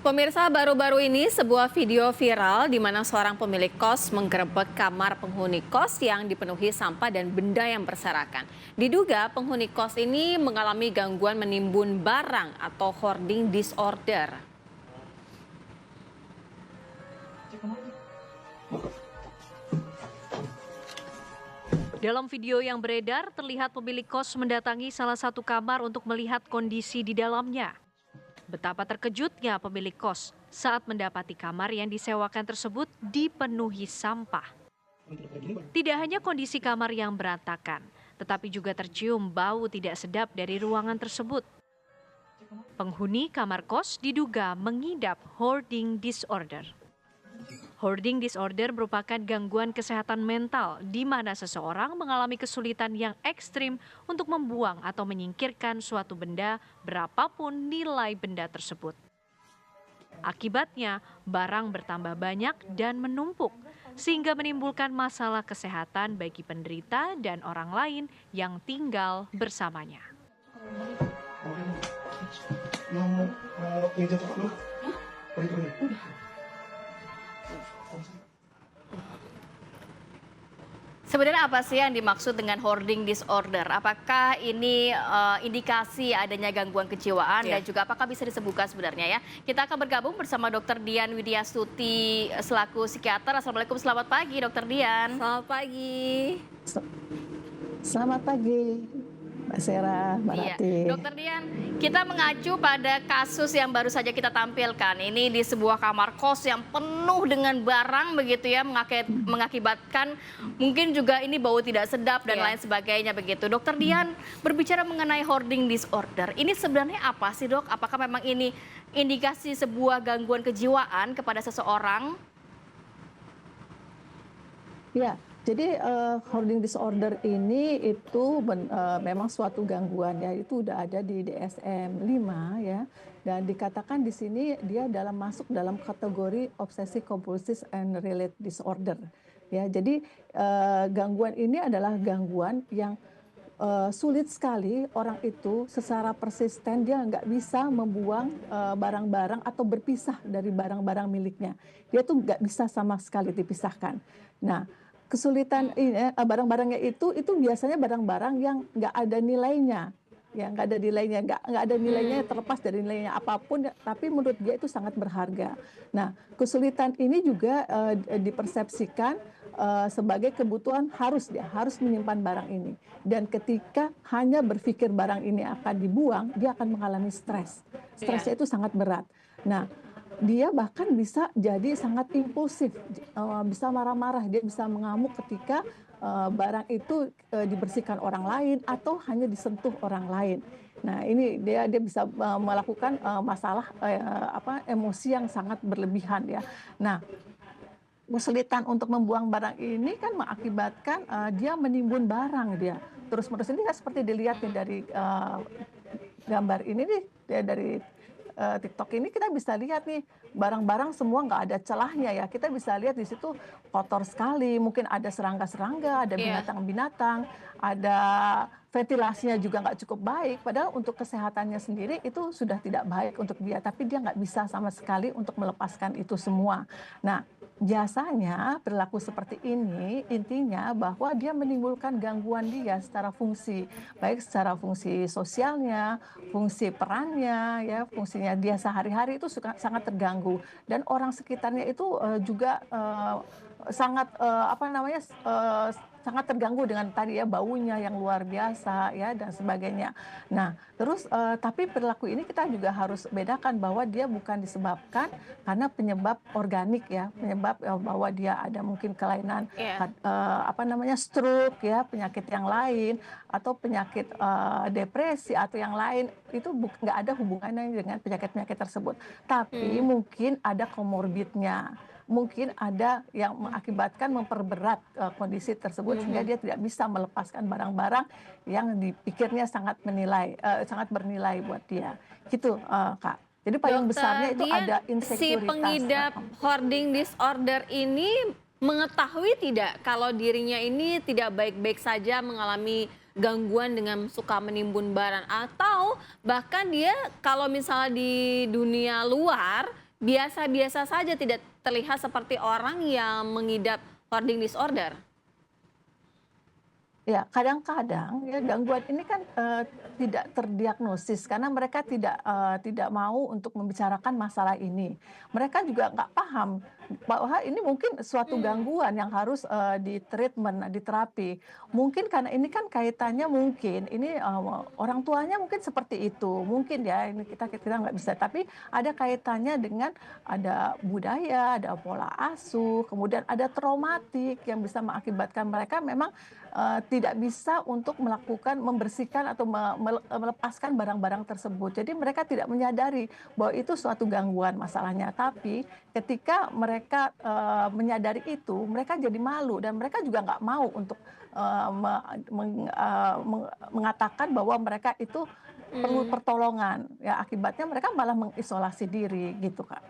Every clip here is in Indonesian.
Pemirsa, baru-baru ini sebuah video viral di mana seorang pemilik kos menggerebek kamar penghuni kos yang dipenuhi sampah dan benda yang berserakan. Diduga penghuni kos ini mengalami gangguan menimbun barang atau hoarding disorder. Dalam video yang beredar, terlihat pemilik kos mendatangi salah satu kamar untuk melihat kondisi di dalamnya. Betapa terkejutnya pemilik kos saat mendapati kamar yang disewakan tersebut dipenuhi sampah. Tidak hanya kondisi kamar yang berantakan, tetapi juga tercium bau tidak sedap dari ruangan tersebut. Penghuni kamar kos diduga mengidap hoarding disorder. Hoarding disorder merupakan gangguan kesehatan mental di mana seseorang mengalami kesulitan yang ekstrim untuk membuang atau menyingkirkan suatu benda berapapun nilai benda tersebut. Akibatnya, barang bertambah banyak dan menumpuk, sehingga menimbulkan masalah kesehatan bagi penderita dan orang lain yang tinggal bersamanya. Sebenarnya apa sih yang dimaksud dengan hoarding disorder? Apakah ini indikasi adanya gangguan kejiwaan dan juga apakah bisa disembuhkan sebenarnya ya? Kita akan bergabung bersama Dr. Dian Widiastuti selaku psikiater. Assalamualaikum, selamat pagi Dr. Dian. Selamat pagi. Selamat pagi, Mbak Sera, Mbak Rati. Dokter Dian, kita mengacu pada kasus yang baru saja kita tampilkan. Ini di sebuah kamar kos yang penuh dengan barang begitu ya, mengakibatkan mungkin juga ini bau tidak sedap dan lain sebagainya begitu. Dokter Dian, berbicara mengenai hoarding disorder, ini sebenarnya apa sih dok? Apakah memang ini indikasi sebuah gangguan kejiwaan kepada seseorang? Ya, jadi hoarding disorder ini itu memang suatu gangguan ya, itu udah ada di DSM-5 ya, dan dikatakan di sini dia masuk dalam kategori obsessive compulsive and related disorder ya. Jadi gangguan ini adalah gangguan yang sulit sekali orang itu secara persisten dia nggak bisa membuang barang-barang atau berpisah dari barang-barang miliknya. Dia tuh nggak bisa sama sekali dipisahkan. Nah, kesulitan ini barang-barangnya itu biasanya barang-barang yang nggak ada nilainya, ya nggak ada nilainya terlepas dari nilainya apapun, tapi menurut dia itu sangat berharga. Nah, kesulitan ini juga dipersepsikan sebagai kebutuhan dia harus menyimpan barang ini, dan ketika hanya berpikir barang ini akan dibuang, dia akan mengalami stresnya itu sangat berat. Nah, dia bahkan bisa jadi sangat impulsif, bisa marah-marah, dia bisa mengamuk ketika barang itu dibersihkan orang lain atau hanya disentuh orang lain. Nah, ini dia bisa melakukan masalah emosi yang sangat berlebihan ya. Nah, kesulitan untuk membuang barang ini kan mengakibatkan dia menimbun barang dia terus-menerus. Ini kan seperti dilihat dari gambar ini nih, dari TikTok ini kita bisa lihat nih barang-barang semua nggak ada celahnya ya. Kita bisa lihat di situ kotor sekali, mungkin ada serangga-serangga, ada binatang-binatang, ada ventilasinya juga nggak cukup baik. Padahal untuk kesehatannya sendiri itu sudah tidak baik untuk dia, tapi dia nggak bisa sama sekali untuk melepaskan itu semua. Nah, biasanya perilaku seperti ini intinya bahwa dia menimbulkan gangguan dia secara fungsi, baik secara fungsi sosialnya, fungsi perannya, ya fungsinya dia sehari-hari itu sangat terganggu, dan orang sekitarnya itu juga sangat sangat terganggu dengan tadi ya baunya yang luar biasa ya dan sebagainya. Nah, terus tapi perilaku ini kita juga harus bedakan bahwa dia bukan disebabkan karena penyebab organik ya, penyebab bahwa dia ada mungkin kelainan stroke ya, penyakit yang lain atau penyakit depresi atau yang lain, itu nggak ada hubungannya dengan penyakit-penyakit tersebut. Tapi mungkin ada komorbidnya. Mungkin ada yang mengakibatkan memperberat kondisi tersebut sehingga dia tidak bisa melepaskan barang-barang yang dipikirnya sangat bernilai buat dia. Gitu, Kak. Jadi paling besarnya itu ada insekuritas. Si pengidap hoarding disorder ini mengetahui tidak kalau dirinya ini tidak baik-baik saja, mengalami gangguan dengan suka menimbun barang, atau bahkan dia kalau misalnya di dunia luar biasa-biasa saja, tidak terlihat seperti orang yang mengidap hoarding disorder. Ya, kadang-kadang ya gangguan ini kan tidak terdiagnosis karena mereka tidak mau untuk membicarakan masalah ini. Mereka juga nggak paham bahwa ini mungkin suatu gangguan yang harus di-treatment, diterapi. Mungkin karena ini kan kaitannya mungkin ini orang tuanya mungkin seperti itu, mungkin ya ini kita nggak bisa. Tapi ada kaitannya dengan ada budaya, ada pola asuh, kemudian ada traumatik yang bisa mengakibatkan mereka memang tidak bisa untuk melakukan membersihkan atau melepaskan barang-barang tersebut. Jadi mereka tidak menyadari bahwa itu suatu gangguan masalahnya. Tapi ketika mereka menyadari itu, mereka jadi malu dan mereka juga nggak mau untuk mengatakan bahwa mereka itu perlu pertolongan. Ya akibatnya mereka malah mengisolasi diri gitu, Kak.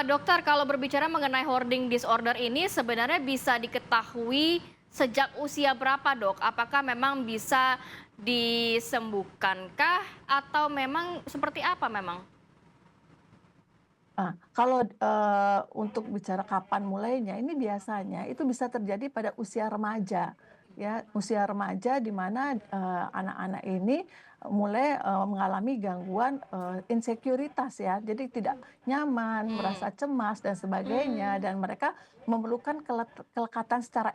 Dokter, kalau berbicara mengenai hoarding disorder ini sebenarnya bisa diketahui sejak usia berapa, Dok? Apakah memang bisa disembuhkankah atau memang seperti apa memang? Kalau untuk bicara kapan mulainya, ini biasanya itu bisa terjadi pada usia remaja, ya. Usia remaja di mana anak-anak ini mulai mengalami gangguan insekuritas ya. Jadi tidak nyaman, merasa cemas dan sebagainya, dan mereka memerlukan kelekatan secara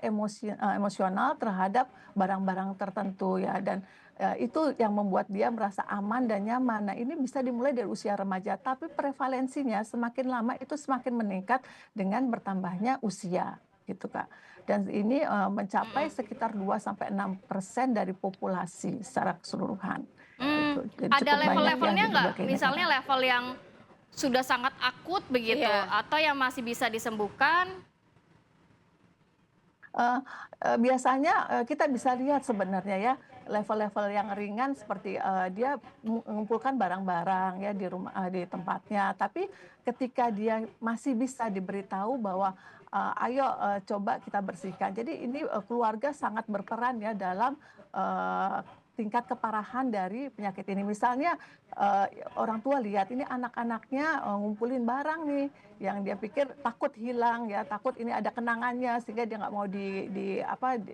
emosional terhadap barang-barang tertentu ya. Dan itu yang membuat dia merasa aman dan nyaman. Nah, ini bisa dimulai dari usia remaja, tapi prevalensinya semakin lama itu semakin meningkat dengan bertambahnya usia, gitu, Kak. Dan ini mencapai sekitar 2-6% dari populasi secara keseluruhan, gitu. Jadi Ada cukup banyak ya level-levelnya di nggak? berbagai Misalnya negara. level yang sudah sangat akut begitu, Iya. atau yang masih bisa disembuhkan? Biasanya kita bisa lihat sebenarnya ya, level-level yang ringan seperti dia mengumpulkan barang-barang ya di rumah di tempatnya. Tapi ketika dia masih bisa diberitahu bahwa, "Ayo, coba kita bersihkan." Jadi ini keluarga sangat berperan ya dalam tingkat keparahan dari penyakit ini. Misalnya orang tua lihat ini anak-anaknya ngumpulin barang nih yang dia pikir takut hilang ya, takut ini ada kenangannya sehingga dia nggak mau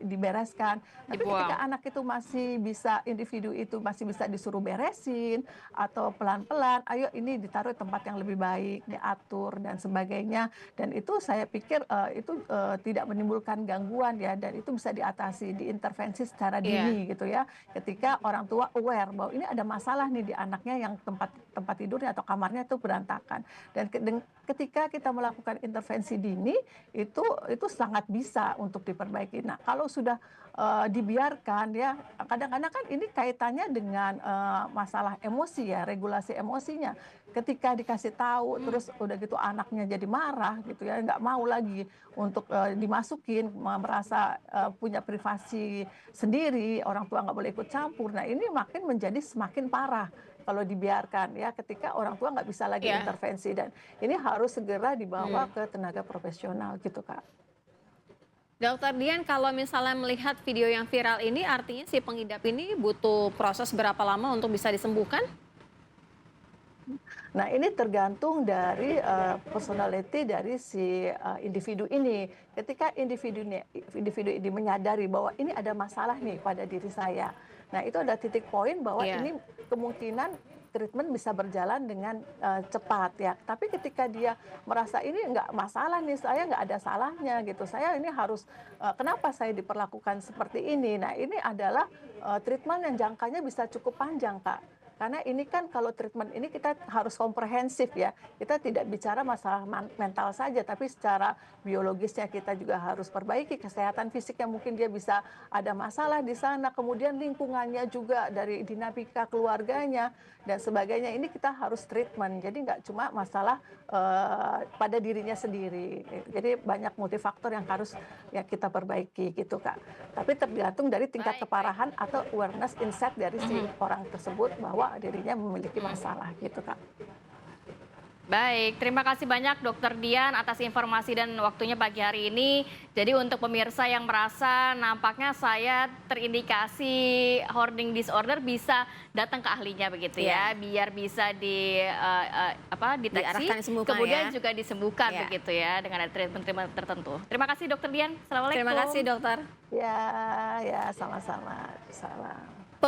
dibereskan. Tapi ketika Dibuang. anak itu masih bisa, individu itu masih bisa disuruh beresin atau pelan-pelan, ayo ini ditaruh di tempat yang lebih baik, diatur dan sebagainya. Dan itu saya pikir itu tidak menimbulkan gangguan ya, dan itu bisa diatasi, diintervensi secara Iya. dini gitu ya. Ketika orang tua aware bahwa ini ada masalah nih di anaknya yang tempat tempat tidurnya atau kamarnya itu berantakan. Dan ketika kita melakukan intervensi dini itu sangat bisa untuk diperbaiki. Nah, kalau sudah dibiarkan ya, kadang-kadang kan ini kaitannya dengan masalah emosi ya, regulasi emosinya. Ketika dikasih tahu terus udah gitu anaknya jadi marah gitu ya, nggak mau lagi untuk dimasukin, merasa punya privasi sendiri, orang tua nggak boleh ikut campur. Nah, ini makin menjadi semakin parah kalau dibiarkan ya, ketika orang tua nggak bisa lagi Iya. intervensi, dan ini harus segera dibawa ke tenaga profesional gitu, Kak. Dokter Dian, kalau misalnya melihat video yang viral ini, artinya si pengidap ini butuh proses berapa lama untuk bisa disembuhkan? Nah, ini tergantung dari personality dari si individu ini. Ketika individu ini menyadari bahwa ini ada masalah nih pada diri saya. Nah, itu ada titik poin bahwa Iya. ini kemungkinan treatment bisa berjalan dengan cepat ya. Tapi ketika dia merasa ini nggak masalah nih, saya nggak ada salahnya gitu. Saya ini harus, kenapa saya diperlakukan seperti ini? Nah, ini adalah treatment yang jangkanya bisa cukup panjang, Kak. Karena ini kan kalau treatment ini kita harus komprehensif ya. Kita tidak bicara masalah mental saja, tapi secara biologisnya kita juga harus perbaiki kesehatan fisiknya. Mungkin dia bisa ada masalah di sana, kemudian lingkungannya juga dari dinamika keluarganya dan sebagainya. Ini kita harus treatment. Jadi nggak cuma masalah pada dirinya sendiri. Jadi banyak multifaktor yang harus ya kita perbaiki gitu, Kak. Tapi tergantung dari tingkat Baik, baik. keparahan atau awareness insight dari si orang tersebut bahwa dirinya memiliki masalah gitu, Kak. Baik, terima kasih banyak Dokter Dian atas informasi dan waktunya pagi hari ini. Jadi untuk pemirsa yang merasa nampaknya saya terindikasi hoarding disorder, bisa datang ke ahlinya begitu ya, biar bisa deteksi, Diarahkan disembuhkan kemudian ya. juga disembuhkan Ya. begitu ya dengan ada treatment-treatment tertentu. Terima kasih Dokter Dian. Assalamualaikum. Terima kasih dokter. Ya, ya, sama-sama. Salam.